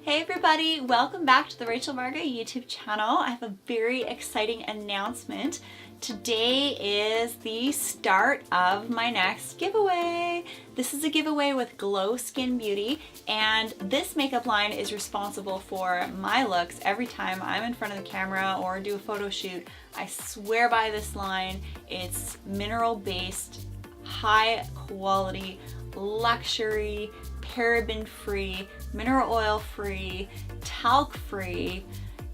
Hey everybody, welcome back to the Rachel Varga YouTube channel. I have a very exciting announcement. Today is the start of my next giveaway. This is a giveaway with Glo Skin Beauty, and this makeup line is responsible for my looks every time I'm in front of the camera or do a photo shoot. I swear by this line. It's mineral based, high quality, luxury, paraben free, mineral oil free, talc free,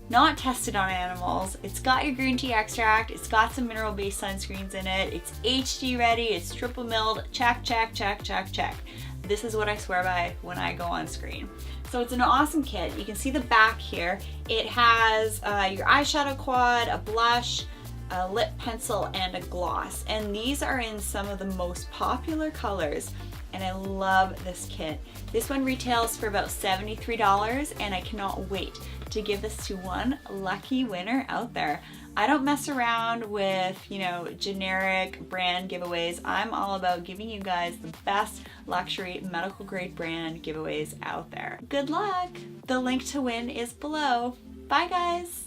not tested on animals. It's got your green tea extract, it's got some mineral based sunscreens in it, it's HD ready, it's triple milled, check, check, check, check, check. This is what I swear by when I go on screen. So it's an awesome kit. You can see the back here. It has your eyeshadow quad, a blush, a lip pencil, and a gloss. And these are in some of the most popular colors. And I love this kit. This one retails for about $73, and I cannot wait to give this to one lucky winner out there. I don't mess around with, generic brand giveaways. I'm all about giving you guys the best luxury medical grade brand giveaways out there. Good luck! The link to win is below. Bye guys!